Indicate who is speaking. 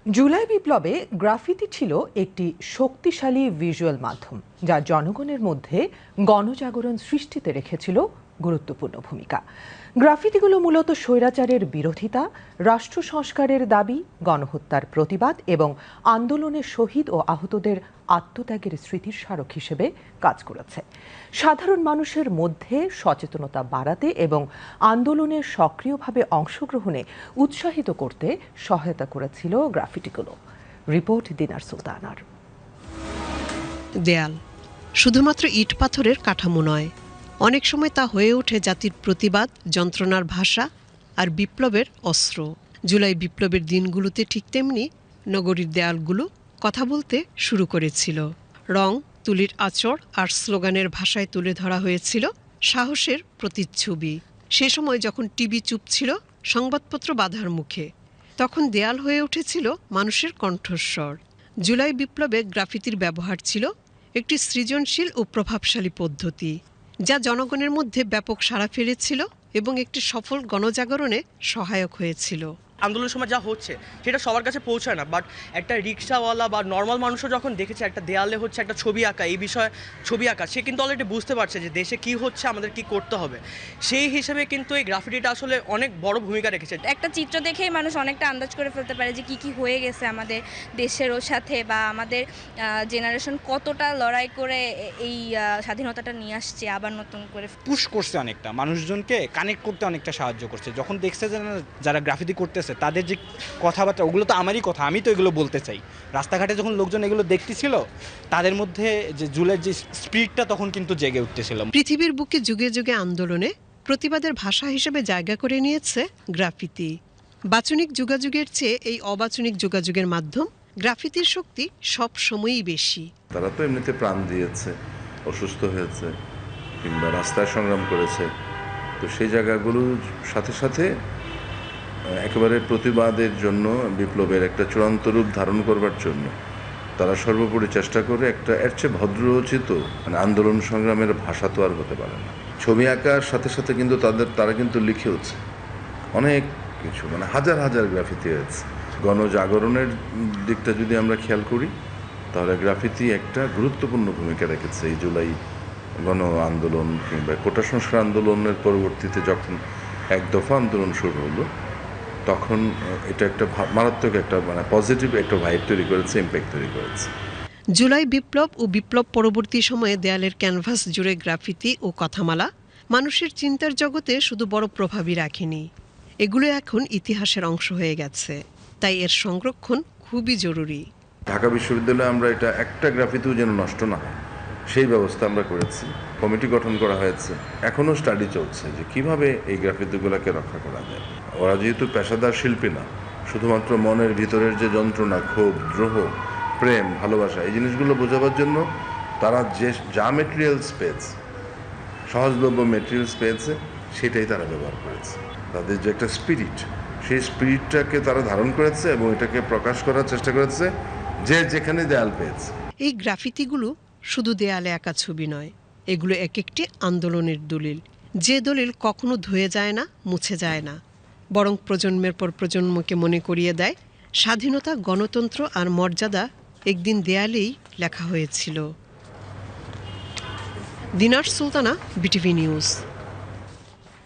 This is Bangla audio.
Speaker 1: জুলাই বিপ্লবে গ্রাফিতি ছিল একটি শক্তিশালী ভিজুয়াল মাধ্যম, যা জনগণের মধ্যে গণজাগরণ সৃষ্টিতে রেখেছিল গুরুত্বপূর্ণ ভূমিকা। গ্রাফিতিগুলো মূলত স্বৈরাচারের বিরোধিতা, রাষ্ট্র সংস্কারের দাবি, গণহত্যার প্রতিবাদ এবং আন্দোলনের শহীদ ও আহতদের আত্মত্যাগের স্মৃতির স্মারক হিসেবে কাজ করেছে। সাধারণ মানুষের মধ্যে সচেতনতা বাড়াতে এবং আন্দোলনে সক্রিয়ভাবে অংশগ্রহণে উৎসাহিত করতে সহায়তা করেছিল গ্রাফিটিগুলো। রিপোর্ট দিনার সুলতানার।
Speaker 2: দেয়াল শুধুমাত্র ইট পাথরের কাঠামো নয়, অনেক সময় তা হয়ে ওঠে জাতির প্রতিবাদ, যন্ত্রণার ভাষা আর বিপ্লবের অস্ত্র। জুলাই বিপ্লবের দিনগুলোতে ঠিক তেমনি নগরীর দেয়ালগুলো কথা বলতে শুরু করেছিল। রং, তুলির আঁচড় আর স্লোগানের ভাষায় তুলে ধরা হয়েছিল সাহসের প্রতিচ্ছবি। সে সময় যখন টিভি চুপ ছিল, সংবাদপত্র বাধার মুখে, তখন দেয়াল হয়ে উঠেছিল মানুষের কণ্ঠস্বর। জুলাই বিপ্লবে গ্রাফিতির ব্যবহার ছিল একটি সৃজনশীল ও প্রভাবশালী পদ্ধতি, যা জনগণের মধ্যে ব্যাপক সাড়া ফেলেছিল এবং একটি সফল গণজাগরণে সহায়ক হয়েছিল।
Speaker 3: আন্দোলনের সময় যা হচ্ছে সেটা সবার কাছে পৌঁছায় না, বাট একটা রিক্সাওয়ালা বা নর্মাল মানুষও যখন দেখেছে একটা দেয়ালে হচ্ছে একটা ছবি আঁকা, এই বিষয়ে ছবি আঁকা, সে কিন্তু অলরেডি বুঝতে পারছে যে দেশে কি হচ্ছে, আমাদের কি করতে হবে। সেই হিসেবে কিন্তু এই গ্রাফিটিটা আসলে অনেক বড় ভূমিকা রেখেছে।
Speaker 4: একটা চিত্র দেখেই মানুষ অনেকটা আন্দাজ করে ফেলতে পারে যে কি হয়ে গেছে আমাদের দেশেরও সাথে, বা আমাদের জেনারেশন কতটা লড়াই করে এই স্বাধীনতাটা নিয়ে আসছে আবার নতুন করে।
Speaker 5: পুশ করছে অনেকটা, মানুষজনকে কানেক্ট করতে অনেকটা সাহায্য করছে। যখন দেখছে যে যারা গ্রাফিতি করতেছে তাদের যে কথাবার্তা, ওগুলো তো আমারই কথা, আমি তো এগুলো বলতে চাই। রাস্তাঘাটে যখন লোকজন এগুলো দেখতেছিল, তাদের মধ্যে যে জুলের যে স্পিরিটটা তখন কিন্তু জেগে উঠতেছিল।
Speaker 2: পৃথিবীর বুকে যুগে যুগে আন্দোলনে প্রতিবাদের ভাষা হিসেবে জায়গা করে নিয়েছে গ্রাফিতি। বাচনিক যোগাযোগের চেয়ে এই অবাচনিক যোগাযোগের মাধ্যম গ্রাফিতির শক্তি সব সময়ই বেশি।
Speaker 6: তারা তো এমনিতে প্রাণ দিয়েছে, অসুস্থ হয়েছে কিংবা রাস্তায় সংগ্রাম করেছে, তো সেই জায়গাগুলোর সাথে সাথে একেবারে প্রতিবাদের জন্য, বিপ্লবের একটা চূড়ান্ত রূপ ধারণ করবার জন্য তারা সর্বোপরি চেষ্টা করে একটা এর চেয়ে ভদ্রচিত আন্দোলন সংগ্রামের ভাষা তো আর হতে পারে না। ছবি আঁকার সাথে সাথে কিন্তু তারা কিন্তু লিখেওছে অনেক কিছু, হাজার হাজার গ্রাফিতি হয়েছে। গণজাগরণের দিকটা যদি আমরা খেয়াল করি, তাহলে গ্রাফিতি একটা গুরুত্বপূর্ণ ভূমিকা রেখেছে এই জুলাই গণ আন্দোলন কিংবা কোটা সংস্কার আন্দোলনের পরবর্তীতে যখন এক দফা আন্দোলন শুরু হলো, তখন এটা একটা মারাত্মক একটা পজিটিভ একটা ভাইব তৈরি করেছে, ইম্প্যাক্ট তৈরি করেছে।
Speaker 2: জুলাই বিপ্লব ও বিপ্লব পরবর্তী সময়ে দেয়ালের ক্যানভাস জুড়ে গ্রাফিতি ও কথামালা মানুষের চিন্তার জগতে শুধু বড় প্রভাবই রাখেনি, এগুলো এখন ইতিহাসের অংশ হয়ে গেছে। তাই এর সংরক্ষণ খুবই জরুরি।
Speaker 6: ঢাকা বিশ্ববিদ্যালয়ে আমরা এটা একটা গ্রাফিতিও যেন নষ্ট না হয়, সেই ব্যবস্থা আমরা করেছি। কমিটি গঠন করা হয়েছে, এখনও স্টাডি চলছে যে কিভাবে এই গ্রাফিতিগুলোকে রক্ষা করা যায়। ওরা যেহেতু পেশাদার শিল্পী না, শুধুমাত্র মনের ভিতরের যে যন্ত্রণা, ক্ষোভ, দ্রোহ, প্রেম, ভালোবাসা, এই জিনিসগুলো বোঝাবার জন্য তারা যা মেটেরিয়ালস পেয়েছে, সহজলভ্য মেটেরিয়ালস পেয়েছে, সেটাই তারা ব্যবহার করেছে। তাদের যে একটা স্পিরিট, সেই স্পিরিটটাকে তারা ধারণ করেছে এবং এটাকে প্রকাশ করার চেষ্টা করেছে যে যেখানে দেয়াল পেয়েছে।
Speaker 2: এই গ্রাফিতিগুলো শুধু দেয়ালে আঁকা ছবি নয়, এগুলো এক একটি আন্দোলনের দলিল, যে দলিল কখনো ধুয়ে যায় না, মুছে যায় না, বরং প্রজন্মের পর প্রজন্মকে মনে করিয়ে দেয় স্বাধীনতা, গণতন্ত্র আর মর্যাদা একদিন দেয়ালেই লেখা হয়েছিল। দিনার সুলতানা, বিটিভি নিউজ।